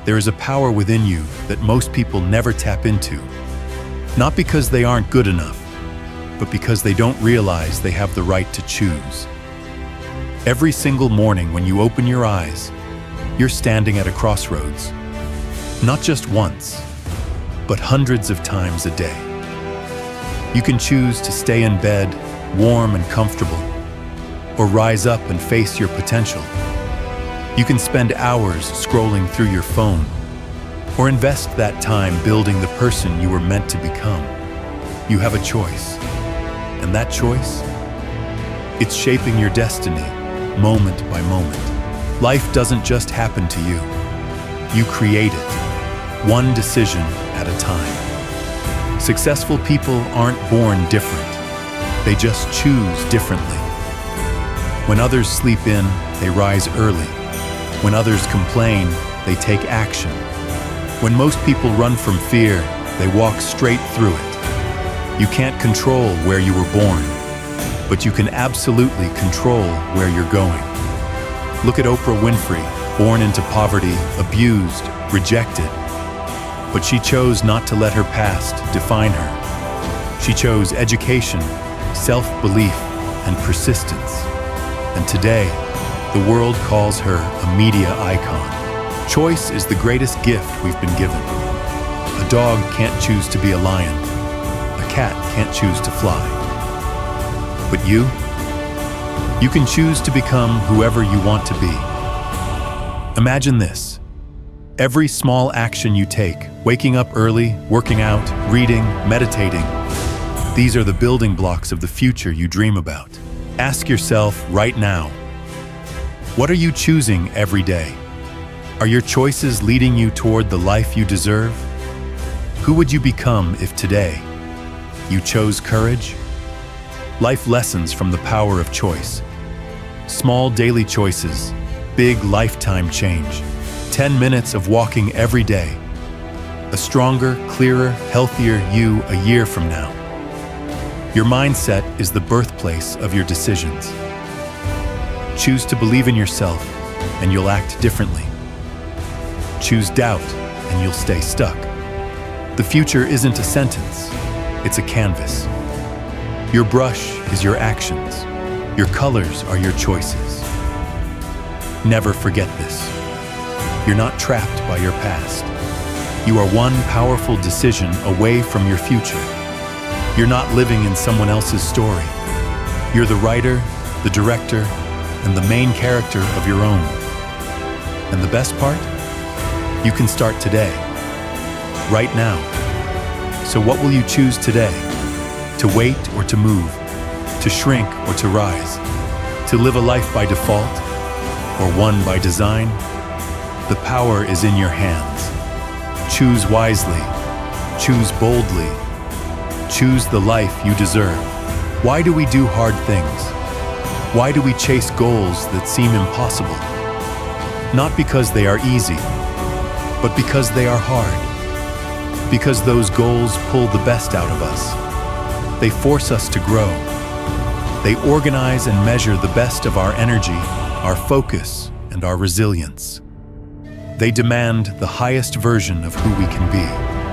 There is a power within you that most people never tap into. Not because they aren't good enough, but because they don't realize they have the right to choose. Every single morning when you open your eyes, you're standing at a crossroads. Not just once, but hundreds of times a day. You can choose to stay in bed, warm and comfortable, or rise up and face your potential. You can spend hours scrolling through your phone, or invest that time building the person you were meant to become. You have a choice, and that choice, it's shaping your destiny, moment by moment. Life doesn't just happen to you. You create it, one decision at a time. Successful people aren't born different. They just choose differently. When others sleep in, they rise early. When others complain, they take action. When most people run from fear, they walk straight through it. You can't control where you were born, but you can absolutely control where you're going. Look at Oprah Winfrey, born into poverty, abused, rejected. But she chose not to let her past define her. She chose education, self-belief, and persistence. And today, the world calls her a media icon. Choice is the greatest gift we've been given. A dog can't choose to be a lion. A cat can't choose to fly. But you can choose to become whoever you want to be. Imagine this. Every small action you take, waking up early, working out, reading, meditating, these are the building blocks of the future you dream about. Ask yourself right now, what are you choosing every day? Are your choices leading you toward the life you deserve? Who would you become if today you chose courage? Life lessons from the power of choice. Small daily choices, big lifetime change. 10 minutes of walking every day. A stronger, clearer, healthier you a year from now. Your mindset is the birthplace of your decisions. Choose to believe in yourself, and you'll act differently. Choose doubt, and you'll stay stuck. The future isn't a sentence, it's a canvas. Your brush is your actions. Your colors are your choices. Never forget this. You're not trapped by your past. You are one powerful decision away from your future. You're not living in someone else's story. You're the writer, the director, and the main character of your own. And the best part? You can start today, right now. So what will you choose today? To wait or to move? To shrink or to rise? To live a life by default or one by design? The power is in your hands. Choose wisely. Choose boldly. Choose the life you deserve. Why do we do hard things? Why do we chase goals that seem impossible? Not because they are easy, but because they are hard. Because those goals pull the best out of us. They force us to grow. They organize and measure the best of our energy, our focus, and our resilience. They demand the highest version of who we can be.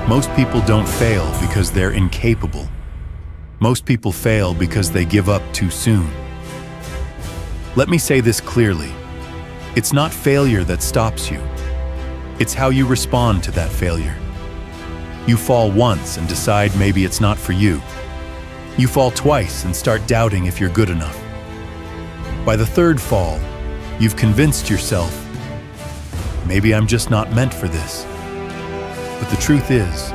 Most people don't fail because they're incapable. Most people fail because they give up too soon. Let me say this clearly. It's not failure that stops you. It's how you respond to that failure. You fall once and decide maybe it's not for you. You fall twice and start doubting if you're good enough. By the third fall, you've convinced yourself, maybe I'm just not meant for this. But the truth is,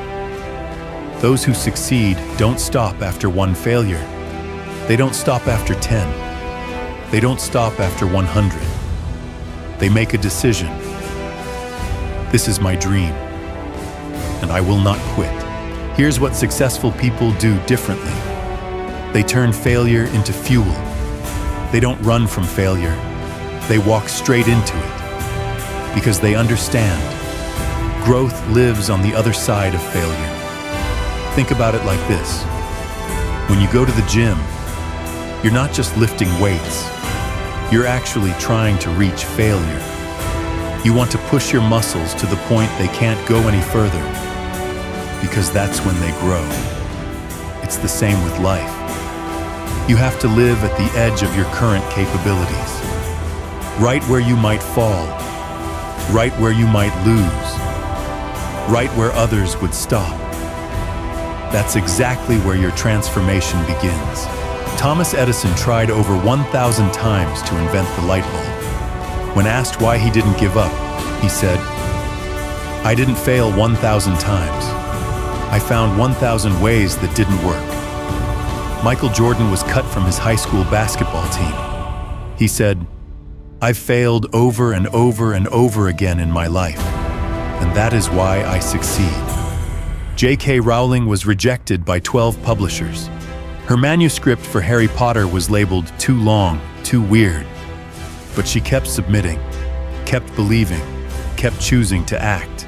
those who succeed don't stop after one failure. They don't stop after 10. They don't stop after 100. They make a decision. This is my dream, and I will not quit. Here's what successful people do differently. They turn failure into fuel. They don't run from failure. They walk straight into it because they understand growth lives on the other side of failure. Think about it like this. When you go to the gym, you're not just lifting weights. You're actually trying to reach failure. You want to push your muscles to the point they can't go any further, because that's when they grow. It's the same with life. You have to live at the edge of your current capabilities, right where you might fall, right where you might lose, right where others would stop. That's exactly where your transformation begins. Thomas Edison tried over 1,000 times to invent the light bulb. When asked why he didn't give up, he said, "I didn't fail 1,000 times. I found 1,000 ways that didn't work." Michael Jordan was cut from his high school basketball team. He said, "I've failed over and over and over again in my life, and that is why I succeed." J.K. Rowling was rejected by 12 publishers. Her manuscript for Harry Potter was labeled too long, too weird. But she kept submitting, kept believing, kept choosing to act.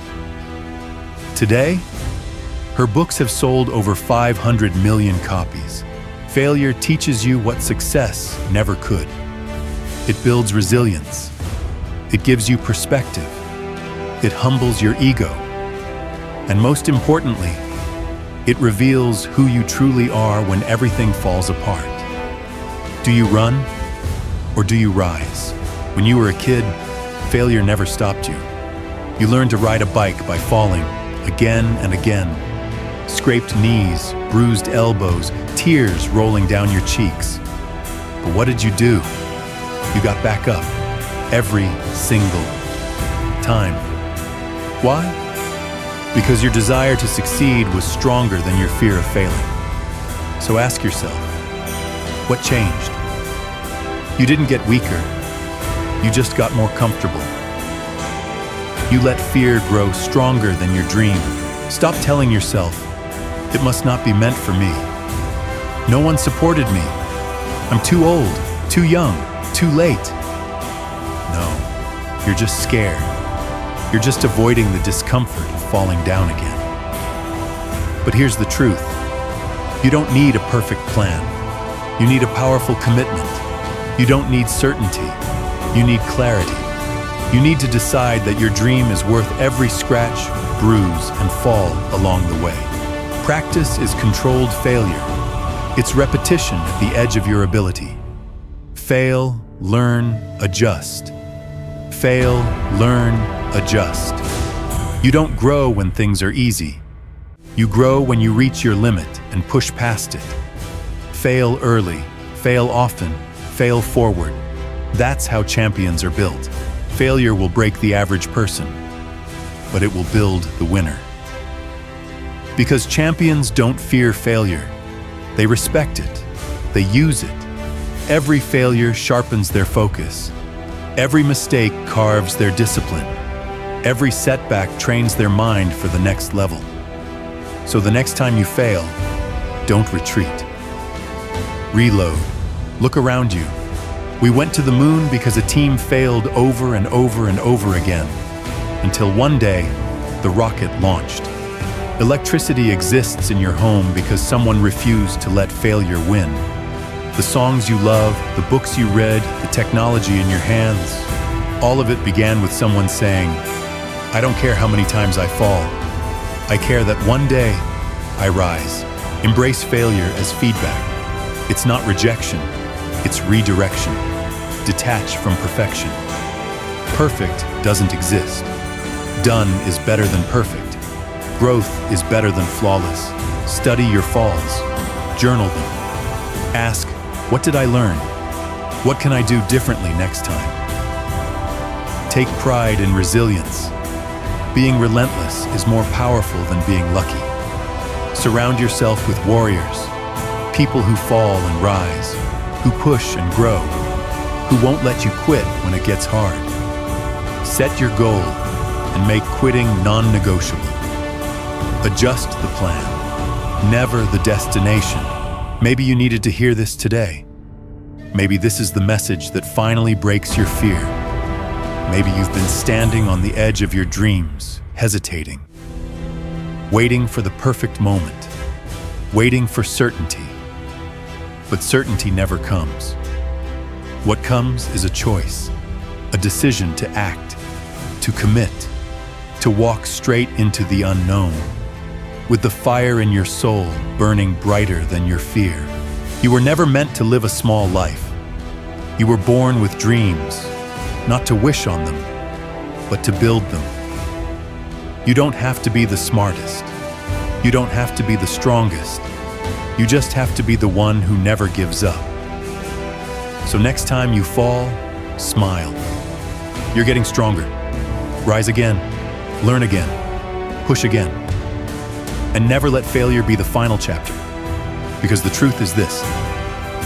Today, her books have sold over 500 million copies. Failure teaches you what success never could. It builds resilience. It gives you perspective. It humbles your ego. And most importantly, it reveals who you truly are when everything falls apart. Do you run or do you rise? When you were a kid, failure never stopped you. You learned to ride a bike by falling again and again. Scraped knees, bruised elbows, tears rolling down your cheeks. But what did you do? You got back up every single time. Why? Because your desire to succeed was stronger than your fear of failing. So ask yourself, what changed? You didn't get weaker. You just got more comfortable. You let fear grow stronger than your dream. Stop telling yourself, it must not be meant for me. No one supported me. I'm too old, too young, too late. No, you're just scared. You're just avoiding the discomfort of falling down again. But here's the truth. You don't need a perfect plan. You need a powerful commitment. You don't need certainty. You need clarity. You need to decide that your dream is worth every scratch, bruise, and fall along the way. Practice is controlled failure. It's repetition at the edge of your ability. Fail, learn, adjust. Fail, learn, adjust. You don't grow when things are easy. You grow when you reach your limit and push past it. Fail early, fail often, fail forward. That's how champions are built. Failure will break the average person, but it will build the winner. Because champions don't fear failure. They respect it. They use it. Every failure sharpens their focus. Every mistake carves their discipline. Every setback trains their mind for the next level. So the next time you fail, don't retreat. Reload. Look around you. We went to the moon because a team failed over and over and over again, until one day, the rocket launched. Electricity exists in your home because someone refused to let failure win. The songs you love, the books you read, the technology in your hands, all of it began with someone saying, "I don't care how many times I fall. I care that one day I rise." Embrace failure as feedback. It's not rejection, it's redirection. Detach from perfection. Perfect doesn't exist. Done is better than perfect. Growth is better than flawless. Study your falls. Journal them. Ask, what did I learn? What can I do differently next time? Take pride in resilience. Being relentless is more powerful than being lucky. Surround yourself with warriors, people who fall and rise, who push and grow, who won't let you quit when it gets hard. Set your goal and make quitting non-negotiable. Adjust the plan, never the destination. Maybe you needed to hear this today. Maybe this is the message that finally breaks your fear. Maybe you've been standing on the edge of your dreams, hesitating, waiting for the perfect moment, waiting for certainty. But certainty never comes. What comes is a choice, a decision to act, to commit, to walk straight into the unknown, with the fire in your soul burning brighter than your fear. You were never meant to live a small life. You were born with dreams, not to wish on them, but to build them. You don't have to be the smartest. You don't have to be the strongest. You just have to be the one who never gives up. So next time you fall, smile. You're getting stronger. Rise again, learn again, push again. And never let failure be the final chapter. Because the truth is this: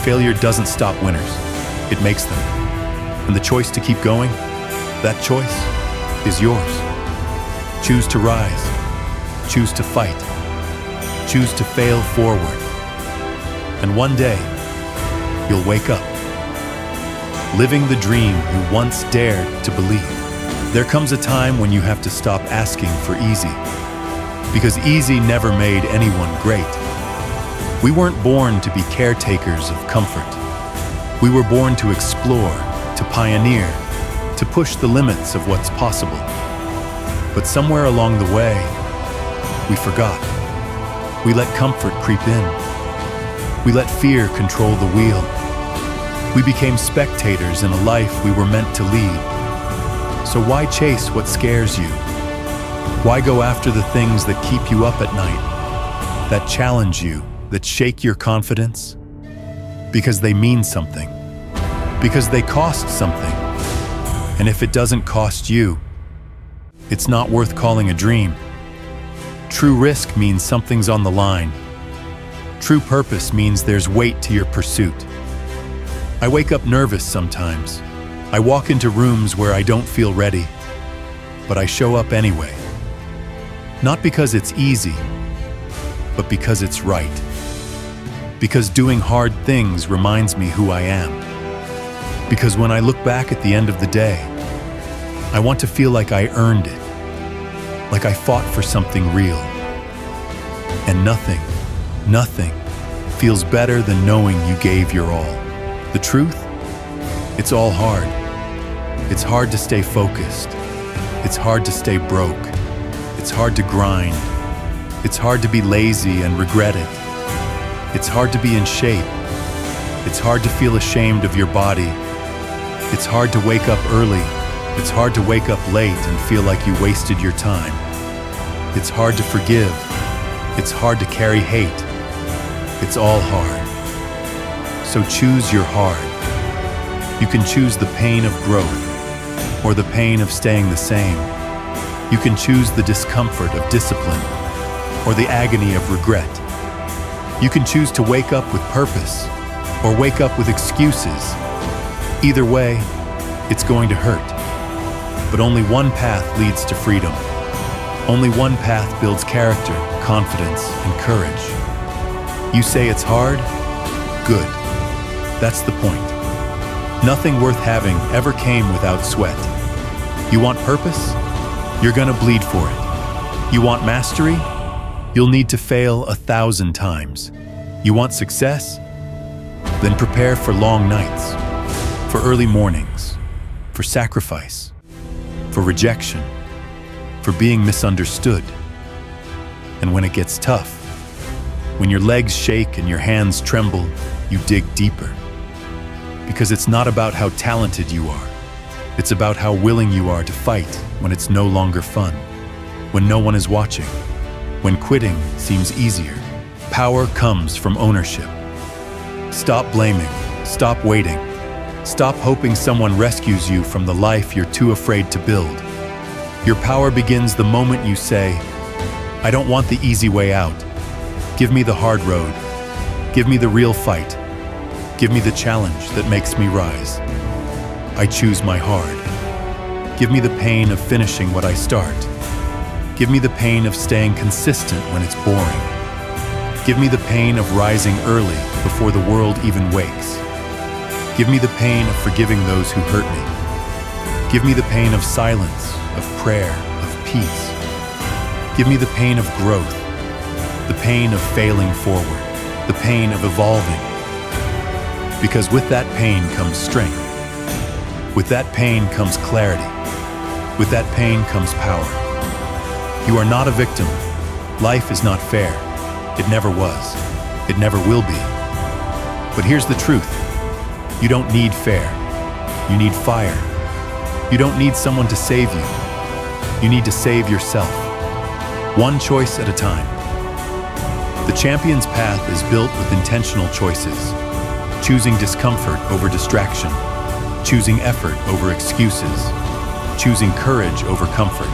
failure doesn't stop winners, it makes them. And the choice to keep going, that choice is yours. Choose to rise, choose to fight, choose to fail forward. And one day, you'll wake up, living the dream you once dared to believe. There comes a time when you have to stop asking for easy, because easy never made anyone great. We weren't born to be caretakers of comfort. We were born to explore, to pioneer, to push the limits of what's possible. But somewhere along the way, we forgot. We let comfort creep in. We let fear control the wheel. We became spectators in a life we were meant to lead. So why chase what scares you? Why go after the things that keep you up at night, that challenge you, that shake your confidence? Because they mean something. Because they cost something. And if it doesn't cost you, it's not worth calling a dream. True risk means something's on the line. True purpose means there's weight to your pursuit. I wake up nervous sometimes. I walk into rooms where I don't feel ready, but I show up anyway. Not because it's easy, but because it's right. Because doing hard things reminds me who I am. Because when I look back at the end of the day, I want to feel like I earned it, like I fought for something real. And nothing feels better than knowing you gave your all. The truth? It's all hard. It's hard to stay focused. It's hard to stay broke. It's hard to grind. It's hard to be lazy and regret it. It's hard to be in shape. It's hard to feel ashamed of your body. It's hard to wake up early. It's hard to wake up late and feel like you wasted your time. It's hard to forgive. It's hard to carry hate. It's all hard. So choose your hard. You can choose the pain of growth or the pain of staying the same. You can choose the discomfort of discipline or the agony of regret. You can choose to wake up with purpose or wake up with excuses. Either way, it's going to hurt. But only one path leads to freedom. Only one path builds character, confidence, and courage. You say it's hard? Good. That's the point. Nothing worth having ever came without sweat. You want purpose? You're gonna bleed for it. You want mastery? You'll need to fail 1,000 times. You want success? Then prepare for long nights, for early mornings, for sacrifice, for rejection, for being misunderstood. And when it gets tough, when your legs shake and your hands tremble, you dig deeper. Because it's not about how talented you are. It's about how willing you are to fight when it's no longer fun, when no one is watching, when quitting seems easier. Power comes from ownership. Stop blaming, stop waiting, stop hoping someone rescues you from the life you're too afraid to build. Your power begins the moment you say, I don't want the easy way out. Give me the hard road. Give me the real fight. Give me the challenge that makes me rise. I choose my hard. Give me the pain of finishing what I start. Give me the pain of staying consistent when it's boring. Give me the pain of rising early before the world even wakes. Give me the pain of forgiving those who hurt me. Give me the pain of silence, of prayer, of peace. Give me the pain of growth, the pain of failing forward, the pain of evolving. Because with that pain comes strength. With that pain comes clarity. With that pain comes power. You are not a victim. Life is not fair. It never was. It never will be. But here's the truth. You don't need fair. You need fire. You don't need someone to save you. You need to save yourself. One choice at a time. The champion's path is built with intentional choices. Choosing discomfort over distraction. Choosing effort over excuses. Choosing courage over comfort.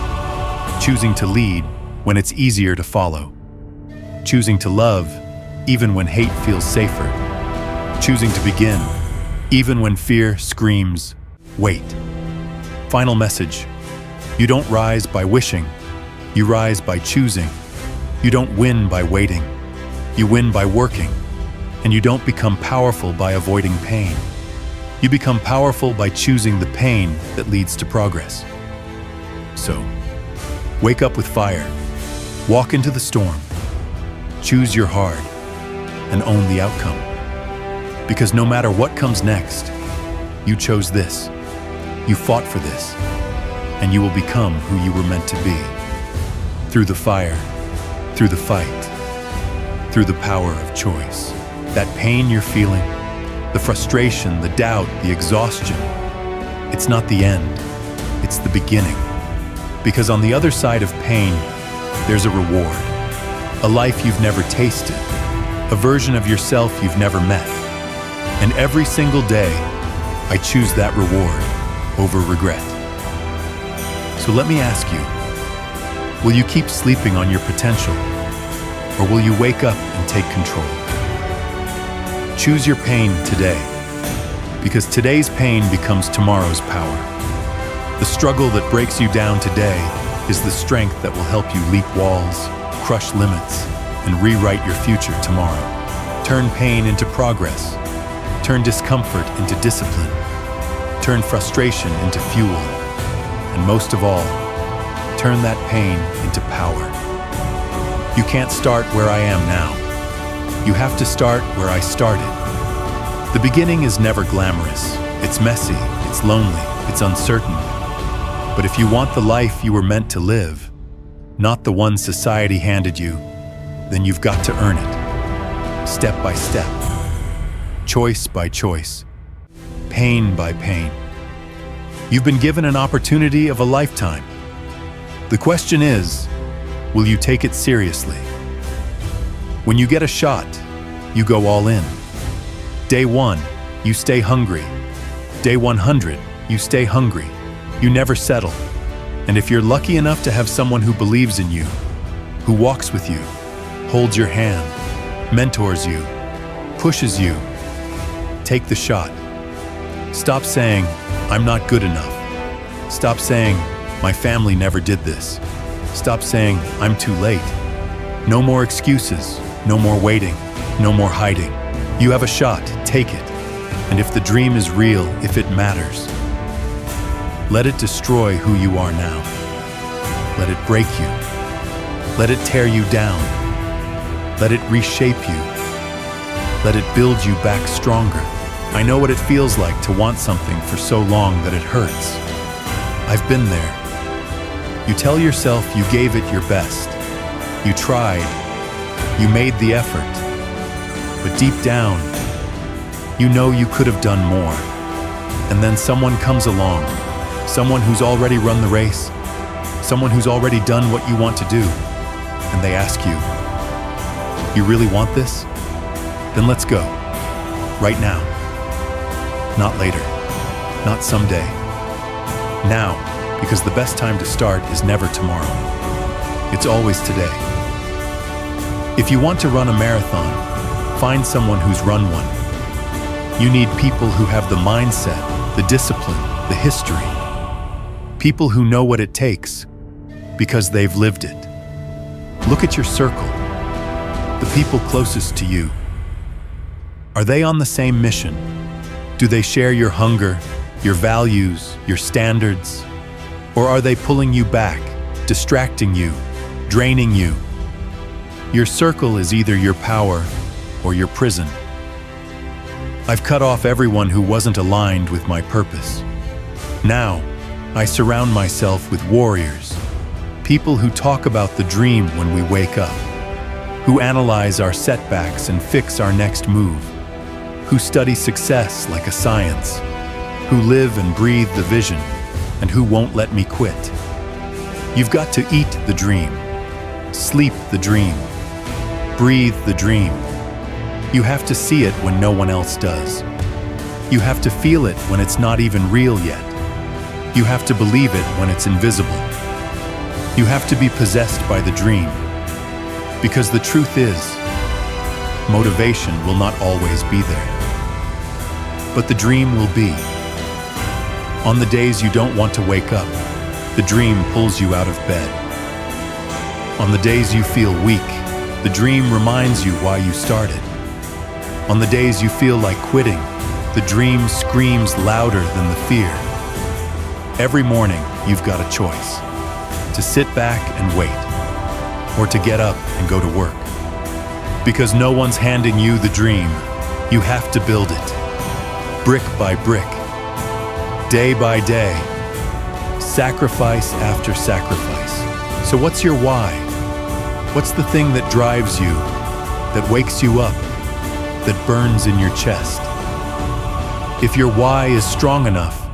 Choosing to lead when it's easier to follow. Choosing to love even when hate feels safer. Choosing to begin even when fear screams, wait. Final message. You don't rise by wishing. You rise by choosing. You don't win by waiting. You win by working. And you don't become powerful by avoiding pain. You become powerful by choosing the pain that leads to progress. So, wake up with fire. Walk into the storm. Choose your heart and own the outcome. Because no matter what comes next, you chose this. You fought for this. And you will become who you were meant to be. Through the fire, through the fight, through the power of choice. That pain you're feeling, the frustration, the doubt, the exhaustion, it's not the end, it's the beginning. Because on the other side of pain, there's a reward. A life you've never tasted, a version of yourself you've never met. And every single day, I choose that reward over regret. So let me ask you, will you keep sleeping on your potential, or will you wake up and take control? Choose your pain today, because today's pain becomes tomorrow's power. The struggle that breaks you down today is the strength that will help you leap walls, crush limits, and rewrite your future tomorrow. Turn pain into progress. Turn discomfort into discipline. Turn frustration into fuel. And most of all, turn that pain into power. You can't start where I am now. You have to start where I started. The beginning is never glamorous. It's messy, it's lonely, it's uncertain. But if you want the life you were meant to live, not the one society handed you, then you've got to earn it. Step by step. Choice by choice. Pain by pain. You've been given an opportunity of a lifetime. The question is, will you take it seriously? When you get a shot, you go all in. Day 1, you stay hungry. Day 100, you stay hungry. You never settle. And if you're lucky enough to have someone who believes in you, who walks with you, holds your hand, mentors you, pushes you, take the shot. Stop saying, I'm not good enough. Stop saying, my family never did this. Stop saying, I'm too late. No more excuses, no more waiting, no more hiding. You have a shot, take it. And if the dream is real, if it matters, let it destroy who you are now. Let it break you. Let it tear you down. Let it reshape you. Let it build you back stronger. I know what it feels like to want something for so long that it hurts. I've been there. You tell yourself you gave it your best. You tried. You made the effort. But deep down, you know you could have done more. And then someone comes along, someone who's already run the race, someone who's already done what you want to do, and they ask you, you really want this? Then let's go. Right now. Not later. Not someday. Now, because the best time to start is never tomorrow. It's always today. If you want to run a marathon, find someone who's run one. You need people who have the mindset, the discipline, the history. People who know what it takes because they've lived it. Look at your circle, the people closest to you. Are they on the same mission? Do they share your hunger, your values, your standards? Or are they pulling you back, distracting you, draining you? Your circle is either your power or your prison. I've cut off everyone who wasn't aligned with my purpose. Now, I surround myself with warriors, people who talk about the dream when we wake up, who analyze our setbacks and fix our next move, who study success like a science, who live and breathe the vision, and who won't let me quit. You've got to eat the dream, sleep the dream, breathe the dream. You have to see it when no one else does. You have to feel it when it's not even real yet. You have to believe it when it's invisible. You have to be possessed by the dream. Because the truth is, motivation will not always be there. But the dream will be. On the days you don't want to wake up, the dream pulls you out of bed. On the days you feel weak, the dream reminds you why you started. On the days you feel like quitting, the dream screams louder than the fear. Every morning, you've got a choice: to sit back and wait, or to get up and go to work. Because no one's handing you the dream, you have to build it, brick by brick, day by day, sacrifice after sacrifice. So what's your why? What's the thing that drives you, that wakes you up, that burns in your chest? If your why is strong enough,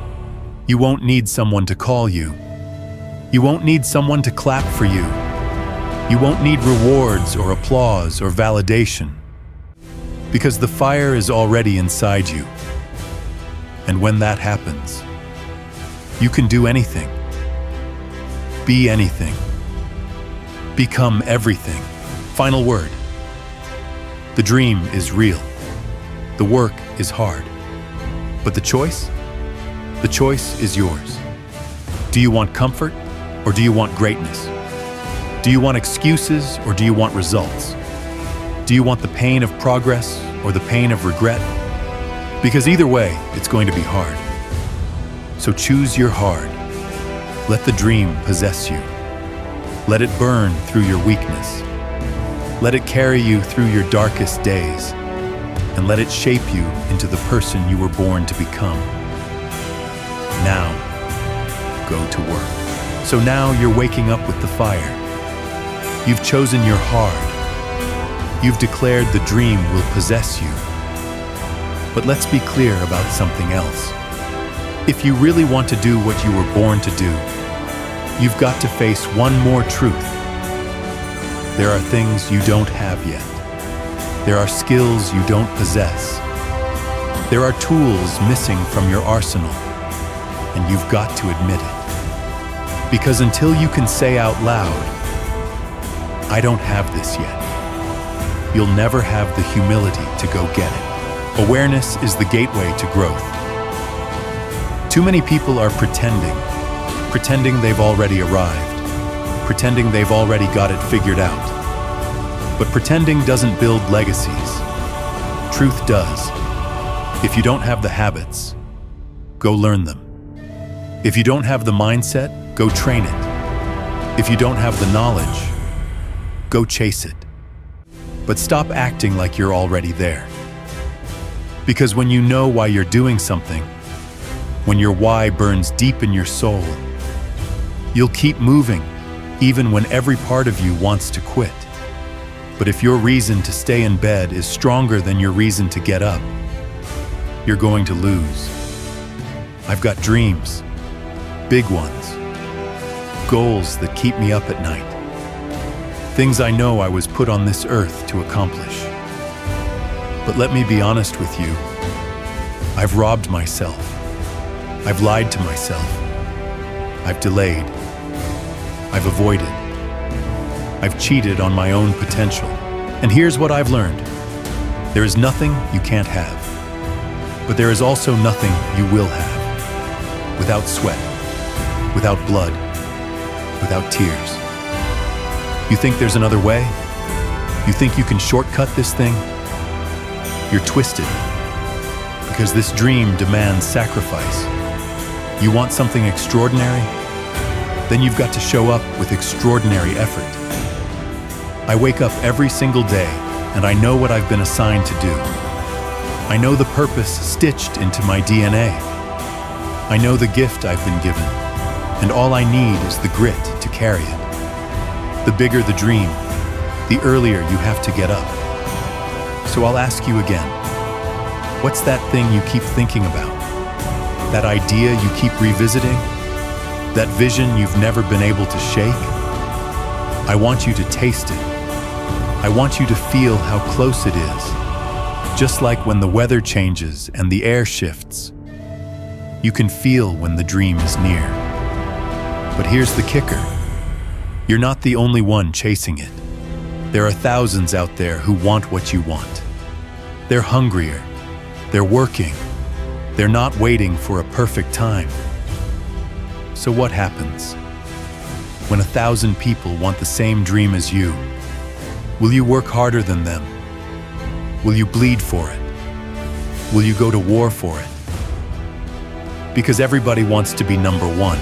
you won't need someone to call you. You won't need someone to clap for you. You won't need rewards or applause or validation. Because the fire is already inside you. And when that happens, you can do anything. Be anything. Become everything. Final word. The dream is real. The work is hard. But the choice? The choice is yours. Do you want comfort or do you want greatness? Do you want excuses or do you want results? Do you want the pain of progress or the pain of regret? Because either way, it's going to be hard. So choose your hard. Let the dream possess you. Let it burn through your weakness. Let it carry you through your darkest days. And let it shape you into the person you were born to become. Now, go to work. So now you're waking up with the fire. You've chosen your hard. You've declared the dream will possess you. But let's be clear about something else. If you really want to do what you were born to do, you've got to face one more truth. There are things you don't have yet. There are skills you don't possess. There are tools missing from your arsenal, and you've got to admit it. Because until you can say out loud, "I don't have this yet," you'll never have the humility to go get it. Awareness is the gateway to growth. Too many people are pretending they've already arrived, pretending they've already got it figured out. But pretending doesn't build legacies. Truth does. If you don't have the habits, go learn them. If you don't have the mindset, go train it. If you don't have the knowledge, go chase it. But stop acting like you're already there. Because when you know why you're doing something, when your why burns deep in your soul, you'll keep moving, even when every part of you wants to quit. But if your reason to stay in bed is stronger than your reason to get up, you're going to lose. I've got dreams, big ones, goals that keep me up at night, things I know I was put on this earth to accomplish. But let me be honest with you, I've robbed myself. I've lied to myself. I've delayed. I've avoided. I've cheated on my own potential. And here's what I've learned. There is nothing you can't have. But there is also nothing you will have. Without sweat, without blood, without tears. You think there's another way? You think you can shortcut this thing? You're twisted. Because this dream demands sacrifice. You want something extraordinary? Then you've got to show up with extraordinary effort. I wake up every single day, and I know what I've been assigned to do. I know the purpose stitched into my DNA. I know the gift I've been given. and all I need is the grit to carry it. The bigger the dream, the earlier you have to get up. So I'll ask you again, what's that thing you keep thinking about? That idea you keep revisiting? That vision you've never been able to shake? I want you to taste it. I want you to feel how close it is. Just like when the weather changes and the air shifts, you can feel when the dream is near. But here's the kicker. You're not the only one chasing it. There are thousands out there who want what you want. They're hungrier. They're working. They're not waiting for a perfect time. So what happens when 1,000 people want the same dream as you? Will you work harder than them? Will you bleed for it? Will you go to war for it? Because everybody wants to be number one.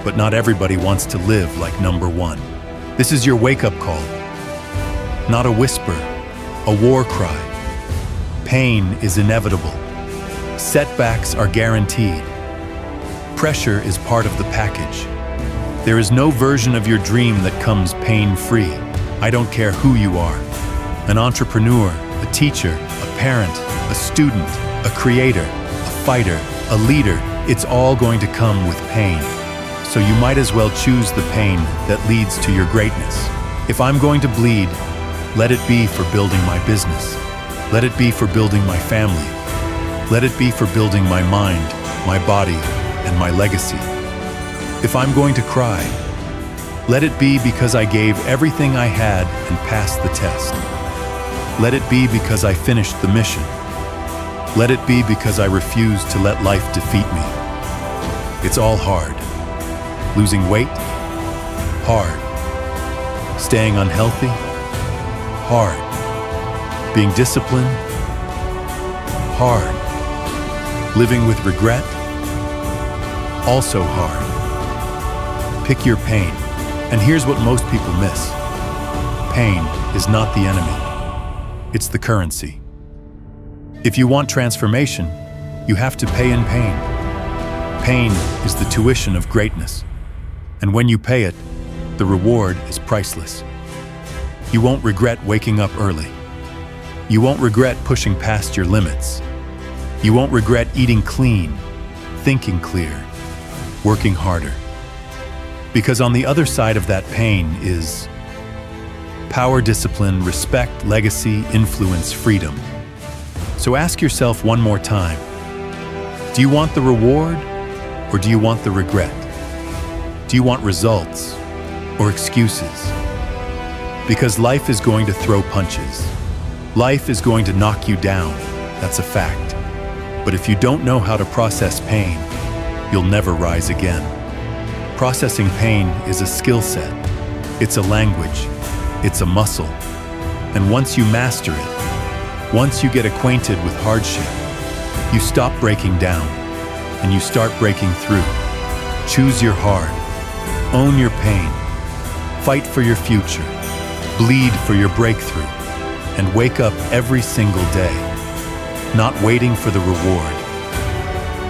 But not everybody wants to live like number one. This is your wake-up call. Not a whisper, a war cry. Pain is inevitable. Setbacks are guaranteed. Pressure is part of the package. There is no version of your dream that comes pain-free. I don't care who you are. An entrepreneur, a teacher, a parent, a student, a creator, a fighter, a leader, it's all going to come with pain. So you might as well choose the pain that leads to your greatness. If I'm going to bleed, let it be for building my business. Let it be for building my family. Let it be for building my mind, my body, and my legacy. If I'm going to cry, let it be because I gave everything I had and passed the test. Let it be because I finished the mission. Let it be because I refused to let life defeat me. It's all hard. Losing weight? Hard. Staying unhealthy? Hard. Being disciplined? Hard. Living with regret? Also hard. Pick your pain. And here's what most people miss. Pain is not the enemy. It's the currency. If you want transformation, you have to pay in pain. Pain is the tuition of greatness. And when you pay it, the reward is priceless. You won't regret waking up early. You won't regret pushing past your limits. You won't regret eating clean, thinking clear, working harder. Because on the other side of that pain is power, discipline, respect, legacy, influence, freedom. So ask yourself one more time, do you want the reward or do you want the regret? Do you want results or excuses? Because life is going to throw punches. Life is going to knock you down, that's a fact. But if you don't know how to process pain, you'll never rise again. Processing pain is a skill set. It's a language. It's a muscle. And once you master it, once you get acquainted with hardship, you stop breaking down and you start breaking through. Choose your heart. Own your pain. Fight for your future. Bleed for your breakthrough. And wake up every single day, not waiting for the reward,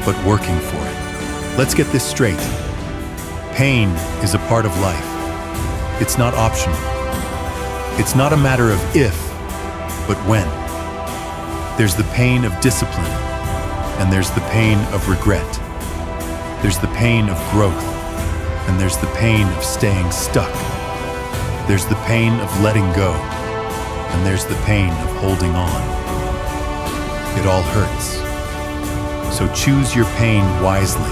but working for it. Let's get this straight. Pain is a part of life. It's not optional. It's not a matter of if, but when. There's the pain of discipline, and there's the pain of regret. There's the pain of growth, and there's the pain of staying stuck. There's the pain of letting go, and there's the pain of holding on. It all hurts. So choose your pain wisely,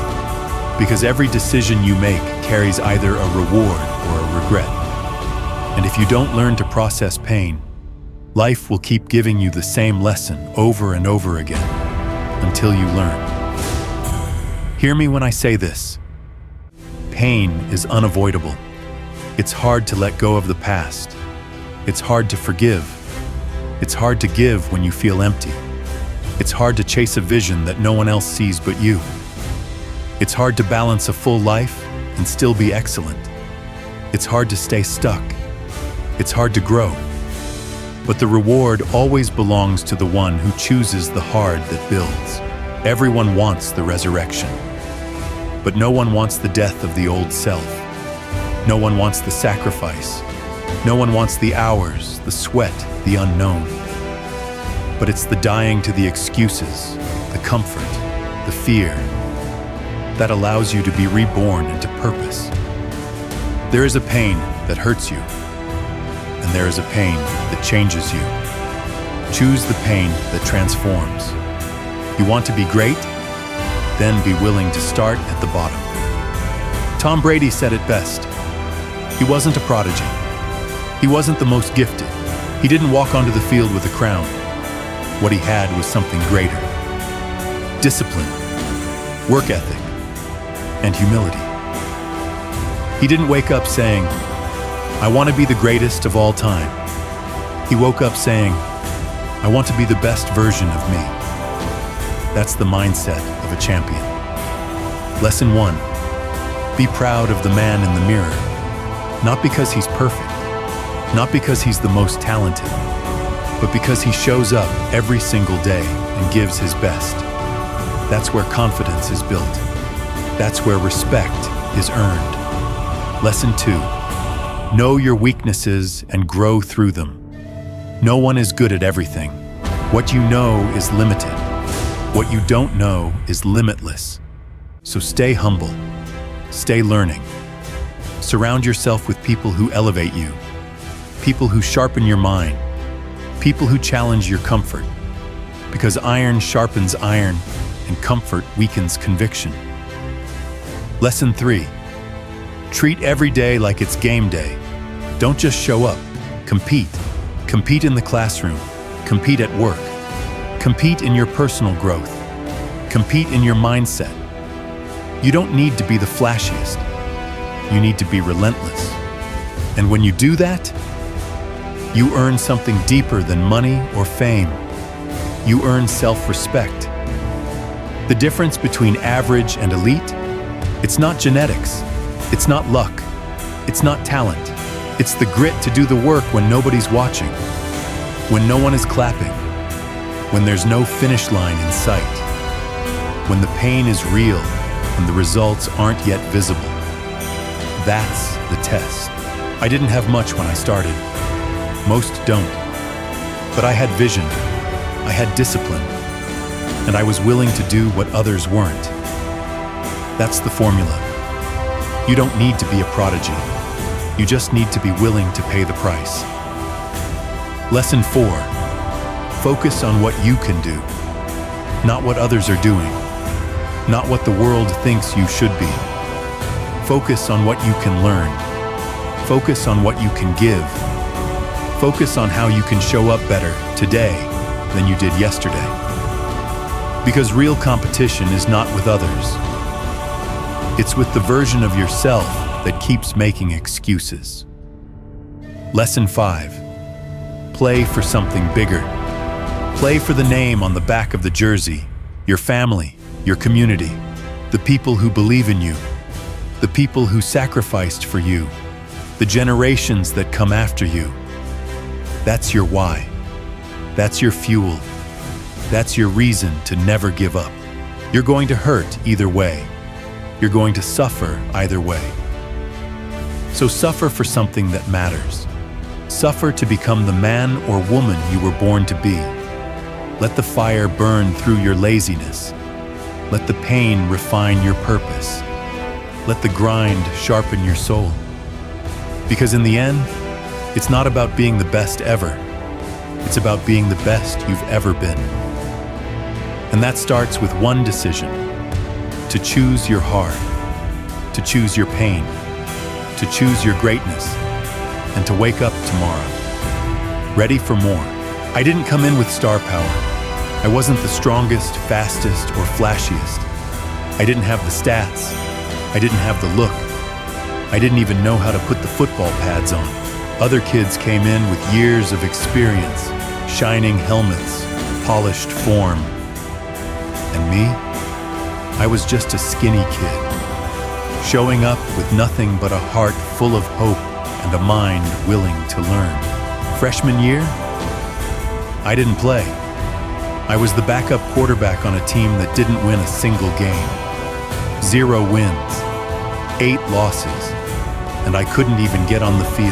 because every decision you make carries either a reward or a regret. And if you don't learn to process pain, life will keep giving you the same lesson over and over again until you learn. Hear me when I say this. Pain is unavoidable. It's hard to let go of the past. It's hard to forgive. It's hard to give when you feel empty. It's hard to chase a vision that no one else sees but you. It's hard to balance a full life and still be excellent. It's hard to stay stuck. It's hard to grow. But the reward always belongs to the one who chooses the hard that builds. Everyone wants the resurrection. But no one wants the death of the old self. No one wants the sacrifice. No one wants the hours, the sweat, the unknown. But it's the dying to the excuses, the comfort, the fear, that allows you to be reborn into purpose. There is a pain that hurts you, and there is a pain that changes you. Choose the pain that transforms. You want to be great? Then be willing to start at the bottom. Tom Brady said it best. He wasn't a prodigy. He wasn't the most gifted. He didn't walk onto the field with a crown. What he had was something greater. Discipline, work ethic, and humility. He didn't wake up saying, "I want to be the greatest of all time." He woke up saying, "I want to be the best version of me." That's the mindset of a champion. Lesson 1. Be proud of the man in the mirror. Not because he's perfect, not because he's the most talented, but because he shows up every single day and gives his best. That's where confidence is built. That's where respect is earned. Lesson 2. Know your weaknesses and grow through them. No one is good at everything. What you know is limited. What you don't know is limitless. So stay humble. Stay learning. Surround yourself with people who elevate you, people who sharpen your mind, people who challenge your comfort. Because iron sharpens iron, and comfort weakens conviction. Lesson 3. Treat every day like it's game day. Don't just show up. Compete. Compete in the classroom. Compete at work. Compete in your personal growth. Compete in your mindset. You don't need to be the flashiest. You need to be relentless. And when you do that, you earn something deeper than money or fame. You earn self-respect. The difference between average and elite, it's not genetics. It's not luck. It's not talent. It's the grit to do the work when nobody's watching, when no one is clapping, when there's no finish line in sight, when the pain is real and the results aren't yet visible. That's the test. I didn't have much when I started. Most don't. But I had vision. I had discipline. And I was willing to do what others weren't. That's the formula. You don't need to be a prodigy. You just need to be willing to pay the price. Lesson 4. Focus on what you can do, not what others are doing, not what the world thinks you should be. Focus on what you can learn. Focus on what you can give. Focus on how you can show up better today than you did yesterday. Because real competition is not with others. It's with the version of yourself that keeps making excuses. Lesson 5. Play for something bigger. Play for the name on the back of the jersey, your family, your community, the people who believe in you, the people who sacrificed for you, the generations that come after you. That's your why. That's your fuel. That's your reason to never give up. You're going to hurt either way. You're going to suffer either way. So suffer for something that matters. Suffer to become the man or woman you were born to be. Let the fire burn through your laziness. Let the pain refine your purpose. Let the grind sharpen your soul. Because in the end, it's not about being the best ever. It's about being the best you've ever been. And that starts with one decision: to choose your heart, to choose your pain, to choose your greatness, and to wake up tomorrow ready for more. I didn't come in with star power. I wasn't the strongest, fastest, or flashiest. I didn't have the stats. I didn't have the look. I didn't even know how to put the football pads on. Other kids came in with years of experience, shining helmets, polished form. And me? I was just a skinny kid, showing up with nothing but a heart full of hope and a mind willing to learn. Freshman year, I didn't play. I was the backup quarterback on a team that didn't win a single game. 0 wins, 8 losses, and I couldn't even get on the field.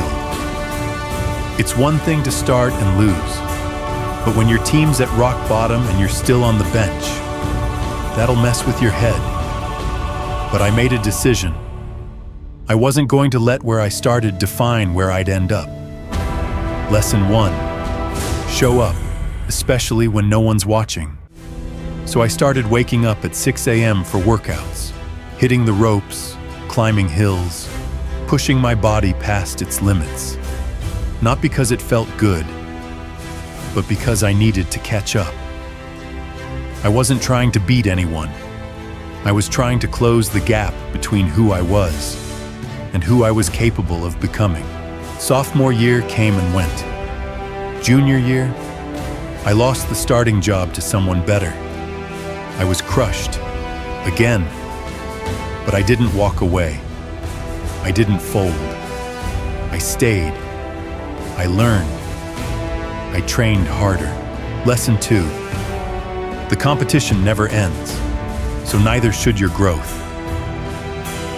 It's one thing to start and lose, but when your team's at rock bottom and you're still on the bench, that'll mess with your head. But I made a decision. I wasn't going to let where I started define where I'd end up. Lesson 1. Show up, especially when no one's watching. So I started waking up at 6 a.m. for workouts, hitting the ropes, climbing hills, pushing my body past its limits. Not because it felt good, but because I needed to catch up. I wasn't trying to beat anyone. I was trying to close the gap between who I was and who I was capable of becoming. Sophomore year came and went. Junior year, I lost the starting job to someone better. I was crushed, again, but I didn't walk away. I didn't fold. I stayed. I learned. I trained harder. Lesson 2. The competition never ends, so neither should your growth.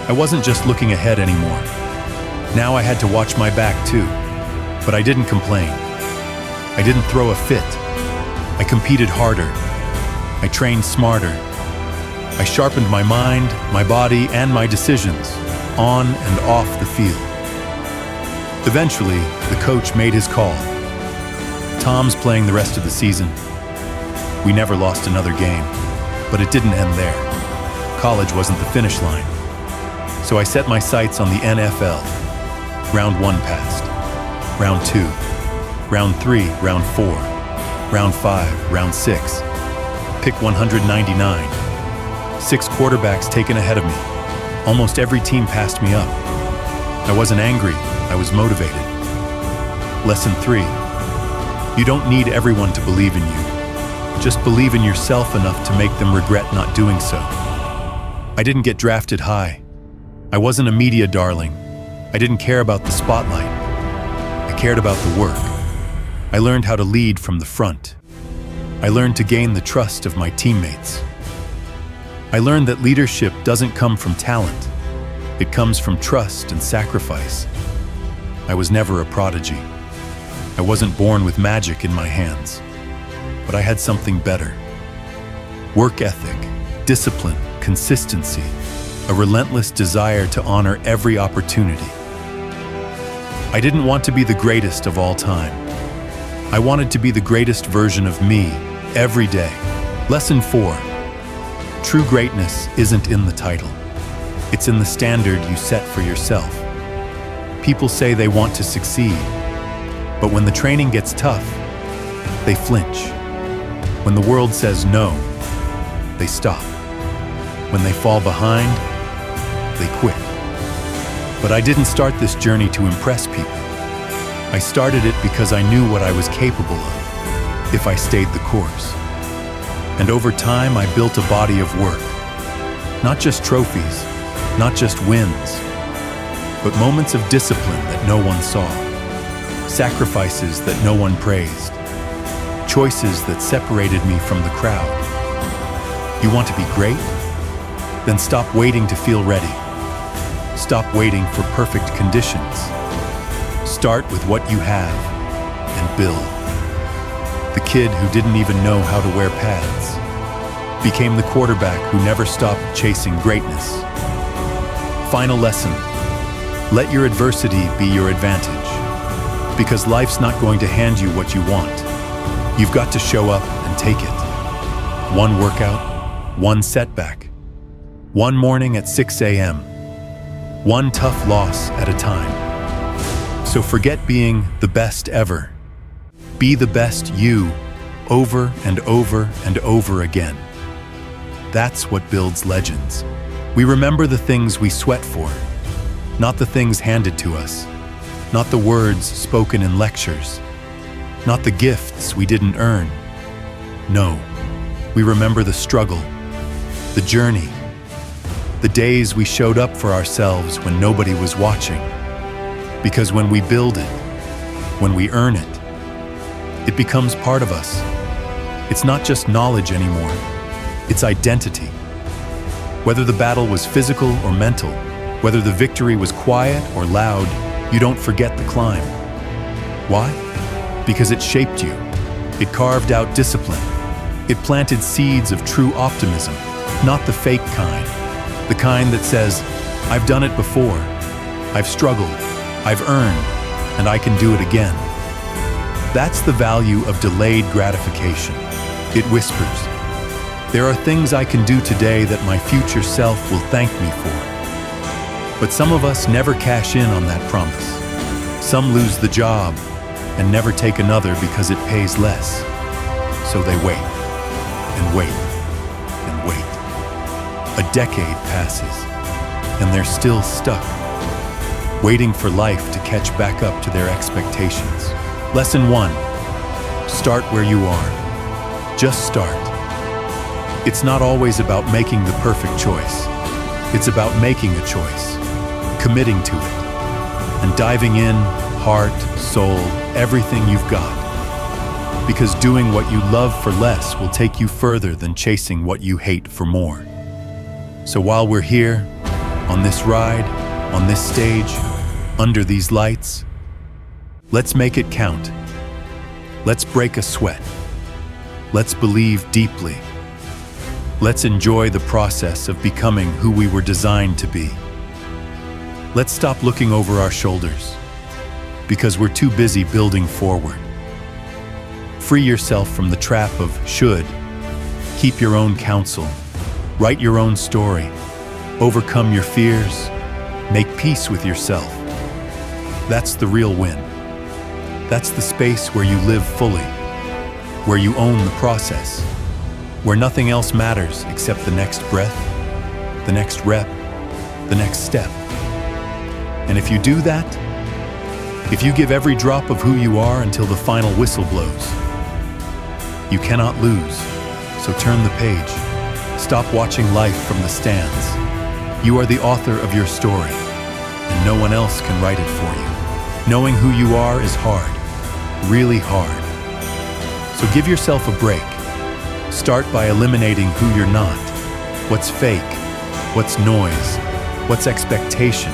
I wasn't just looking ahead anymore. Now I had to watch my back too, but I didn't complain. I didn't throw a fit. I competed harder. I trained smarter. I sharpened my mind, my body, and my decisions, on and off the field. Eventually, the coach made his call. Tom's playing the rest of the season. We never lost another game, but it didn't end there. College wasn't the finish line. So I set my sights on the NFL. Round 1 passed. Round 2. Round 3, round 4. Round 5, round 6. Pick 199. 6 quarterbacks taken ahead of me. Almost every team passed me up. I wasn't angry, I was motivated. Lesson 3. You don't need everyone to believe in you. Just believe in yourself enough to make them regret not doing so. I didn't get drafted high. I wasn't a media darling. I didn't care about the spotlight. I cared about the work. I learned how to lead from the front. I learned to gain the trust of my teammates. I learned that leadership doesn't come from talent. It comes from trust and sacrifice. I was never a prodigy. I wasn't born with magic in my hands, but I had something better. Work ethic, discipline, consistency, a relentless desire to honor every opportunity. I didn't want to be the greatest of all time. I wanted to be the greatest version of me every day. Lesson 4. True greatness isn't in the title. It's in the standard you set for yourself. People say they want to succeed, but when the training gets tough, they flinch. When the world says no, they stop. When they fall behind, they quit. But I didn't start this journey to impress people. I started it because I knew what I was capable of if I stayed the course. And over time, I built a body of work. Not just trophies, not just wins, but moments of discipline that no one saw, sacrifices that no one praised, choices that separated me from the crowd. You want to be great? Then stop waiting to feel ready. Stop waiting for perfect conditions. Start with what you have and build. The kid who didn't even know how to wear pads became the quarterback who never stopped chasing greatness. Final lesson: let your adversity be your advantage, because life's not going to hand you what you want. You've got to show up and take it. One workout, one setback, one morning at 6 a.m., one tough loss at a time. So forget being the best ever. Be the best you, over and over and over again. That's what builds legends. We remember the things we sweat for, not the things handed to us, not the words spoken in lectures, not the gifts we didn't earn. No, we remember the struggle, the journey, the days we showed up for ourselves when nobody was watching. Because when we build it, when we earn it, it becomes part of us. It's not just knowledge anymore, it's identity. Whether the battle was physical or mental, whether the victory was quiet or loud, you don't forget the climb. Why? Because it shaped you. It carved out discipline. It planted seeds of true optimism, not the fake kind. The kind that says, I've done it before, I've struggled, I've earned, and I can do it again. That's the value of delayed gratification. It whispers, there are things I can do today that my future self will thank me for. But some of us never cash in on that promise. Some lose the job and never take another because it pays less. So they wait, and wait, and wait. A decade passes, and they're still stuck, waiting for life to catch back up to their expectations. Lesson 1. Start where you are. Just start. It's not always about making the perfect choice. It's about making a choice, committing to it, and diving in, heart, soul, everything you've got. Because doing what you love for less will take you further than chasing what you hate for more. So while we're here, on this ride, on this stage, under these lights, let's make it count. Let's break a sweat. Let's believe deeply. Let's enjoy the process of becoming who we were designed to be. Let's stop looking over our shoulders, because we're too busy building forward. Free yourself from the trap of should. Keep your own counsel. Write your own story. Overcome your fears. Make peace with yourself. That's the real win. That's the space where you live fully, where you own the process, where nothing else matters except the next breath, the next rep, the next step. And if you do that, if you give every drop of who you are until the final whistle blows, you cannot lose. So turn the page. Stop watching life from the stands. You are the author of your story, and no one else can write it for you. Knowing who you are is hard, really hard. So give yourself a break. Start by eliminating who you're not, what's fake, what's noise, what's expectation,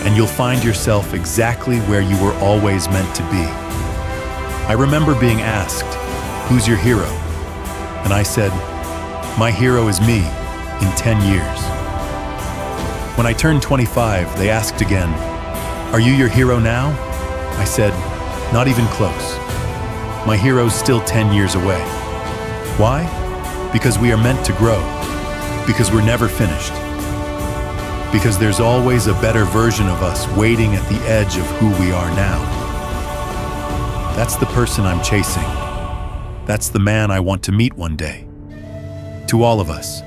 and you'll find yourself exactly where you were always meant to be. I remember being asked, who's your hero? And I said, my hero is me in 10 years. When I turned 25, they asked again, are you your hero now? I said, not even close. My hero's still 10 years away. Why? Because we are meant to grow. Because we're never finished. Because there's always a better version of us waiting at the edge of who we are now. That's the person I'm chasing. That's the man I want to meet one day. To all of us,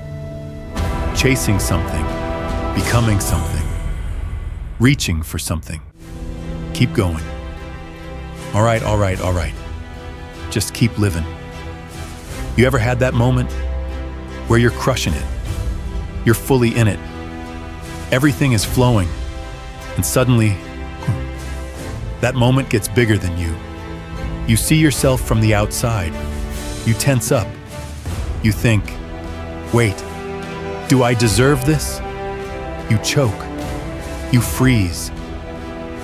chasing something, becoming something, reaching for something. Keep going. All right. Just keep living. You ever had that moment where you're crushing it? You're fully in it. Everything is flowing. And suddenly, that moment gets bigger than you. You see yourself from the outside. You tense up. You think, wait, do I deserve this? You choke. You freeze.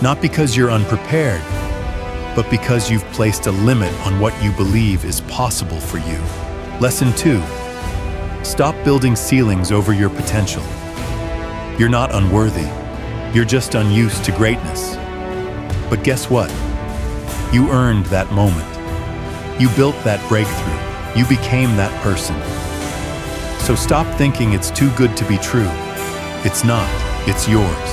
Not because you're unprepared, but because you've placed a limit on what you believe is possible for you. Lesson 2. Stop building ceilings over your potential. You're not unworthy. You're just unused to greatness. But guess what? You earned that moment. You built that breakthrough. You became that person. So stop thinking it's too good to be true. It's not. It's yours.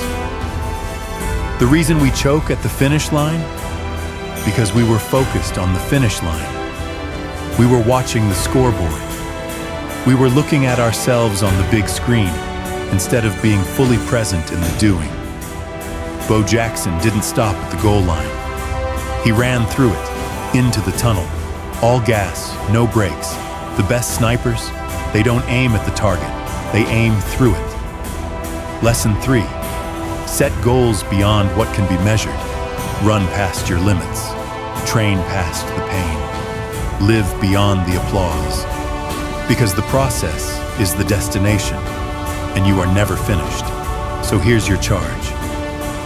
The reason we choke at the finish line? Because we were focused on the finish line. We were watching the scoreboard. We were looking at ourselves on the big screen instead of being fully present in the doing. Bo Jackson didn't stop at the goal line. He ran through it, into the tunnel. All gas, no brakes. The best snipers, they don't aim at the target. They aim through it. Lesson 3. Set goals beyond what can be measured. Run past your limits. Train past the pain. Live beyond the applause. Because the process is the destination. and you are never finished. So here's your charge.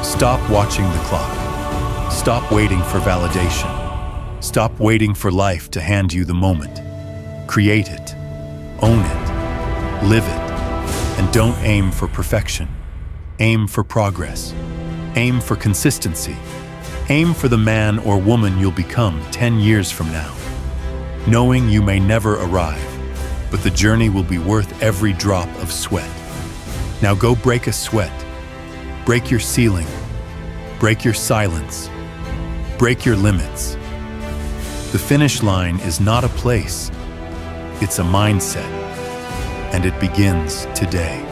Stop watching the clock. Stop waiting for validation. Stop waiting for life to hand you the moment. Create it, own it, live it, and don't aim for perfection. Aim for progress. Aim for consistency. Aim for the man or woman you'll become 10 years from now. Knowing you may never arrive, but the journey will be worth every drop of sweat. Now go break a sweat. Break your ceiling. Break your silence. Break your limits. The finish line is not a place, it's a mindset, and it begins today.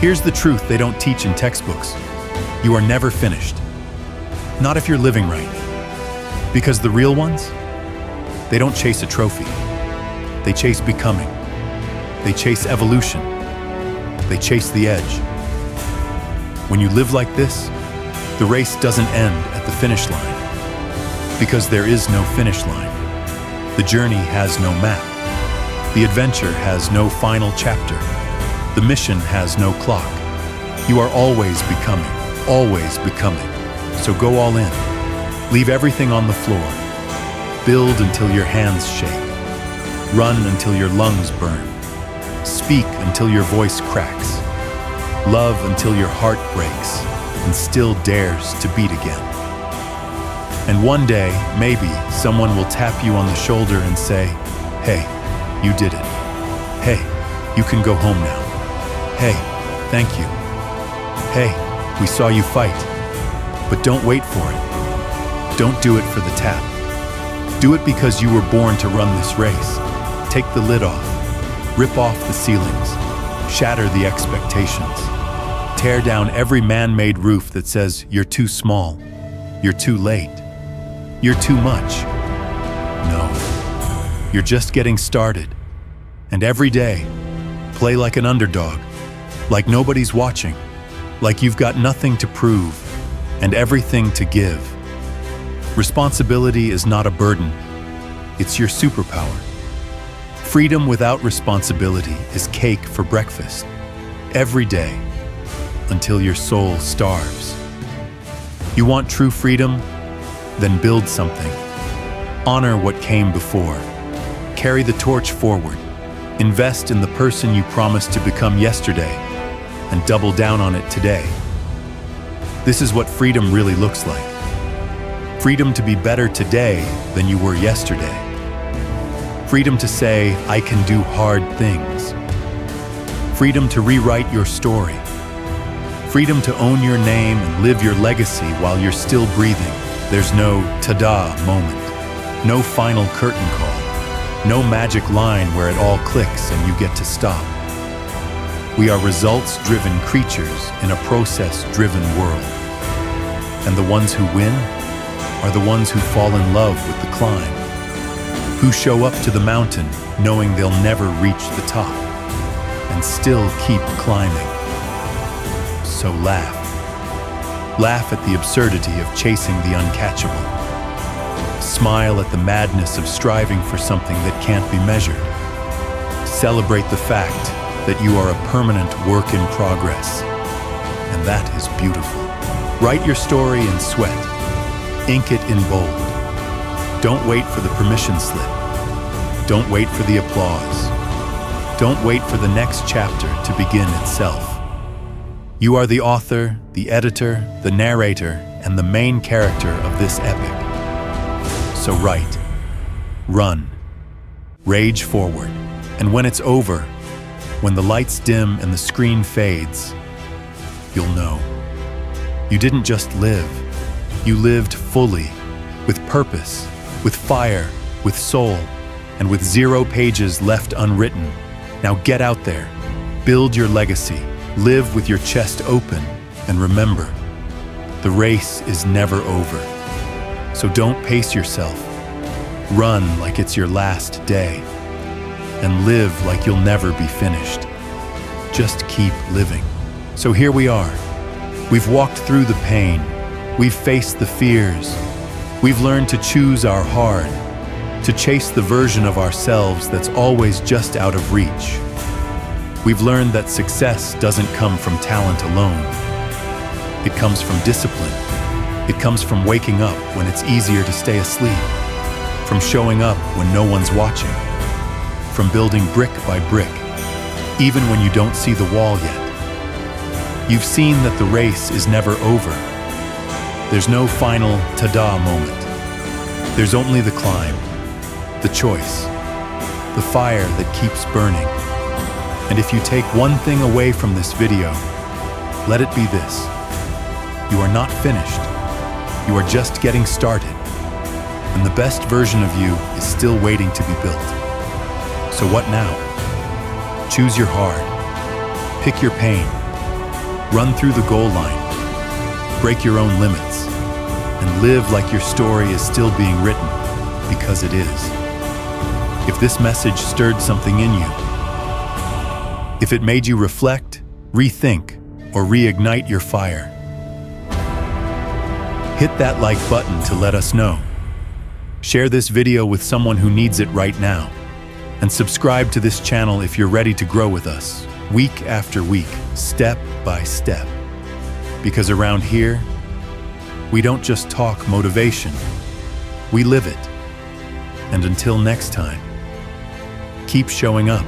Here's the truth they don't teach in textbooks. You are never finished. Not if you're living right. Because the real ones, they don't chase a trophy. They chase becoming. They chase evolution. They chase the edge. When you live like this, the race doesn't end at the finish line. Because there is no finish line. The journey has no map. The adventure has no final chapter. The mission has no clock. You are always becoming, always becoming. So go all in. Leave everything on the floor. Build until your hands shake. Run until your lungs burn. Speak until your voice cracks. Love until your heart breaks and still dares to beat again. And one day, maybe, someone will tap you on the shoulder and say, "Hey, you did it. Hey, you can go home now. Hey, thank you. Hey, we saw you fight." But don't wait for it. Don't do it for the tap. Do it because you were born to run this race. Take the lid off. Rip off the ceilings. Shatter the expectations. Tear down every man-made roof that says you're too small, you're too late, you're too much. No, you're just getting started. And every day, play like an underdog, like nobody's watching, like you've got nothing to prove and everything to give. Responsibility is not a burden, it's your superpower. Freedom without responsibility is cake for breakfast, every day, until your soul starves. You want true freedom? Then build something. Honor what came before. Carry the torch forward. Invest in the person you promised to become yesterday, and double down on it today. This is what freedom really looks like. Freedom to be better today than you were yesterday. Freedom to say, "I can do hard things." Freedom to rewrite your story. Freedom to own your name and live your legacy while you're still breathing. There's no ta-da moment, no final curtain call, no magic line where it all clicks and you get to stop. We are results-driven creatures in a process-driven world. And the ones who win are the ones who fall in love with the climb, who show up to the mountain knowing they'll never reach the top, and still keep climbing. So laugh. Laugh at the absurdity of chasing the uncatchable. Smile at the madness of striving for something that can't be measured. Celebrate the fact that you are a permanent work in progress. And that is beautiful. Write your story in sweat. Ink it in bold. Don't wait for the permission slip. Don't wait for the applause. Don't wait for the next chapter to begin itself. You are the author, the editor, the narrator, and the main character of this epic. So write, run, rage forward, and when it's over, when the lights dim and the screen fades, you'll know. You didn't just live, you lived fully, with purpose, with fire, with soul, and with 0 pages left unwritten. Now get out there, build your legacy, live with your chest open, and remember, the race is never over. So don't pace yourself. Run like it's your last day, and live like you'll never be finished. Just keep living. So here we are. We've walked through the pain. We've faced the fears. We've learned to choose our hard. to chase the version of ourselves that's always just out of reach. We've learned that success doesn't come from talent alone. It comes from discipline. It comes from waking up when it's easier to stay asleep, from showing up when no one's watching, from building brick by brick, even when you don't see the wall yet. You've seen that the race is never over. There's no final ta-da moment. There's only the climb, the choice, the fire that keeps burning. And if you take one thing away from this video, let it be this. You are not finished. You are just getting started. And the best version of you is still waiting to be built. So what now? Choose your hard. Pick your pain. Run through the goal line. Break your own limits. And live like your story is still being written, because it is. If this message stirred something in you, if it made you reflect, rethink, or reignite your fire, hit that like button to let us know. Share this video with someone who needs it right now. And subscribe to this channel if you're ready to grow with us, week after week, step by step. Because around here, we don't just talk motivation, we live it. And until next time, keep showing up.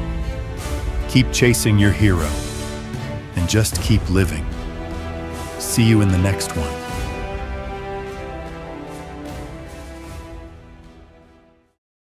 Keep chasing your hero, and just keep living. See you in the next one.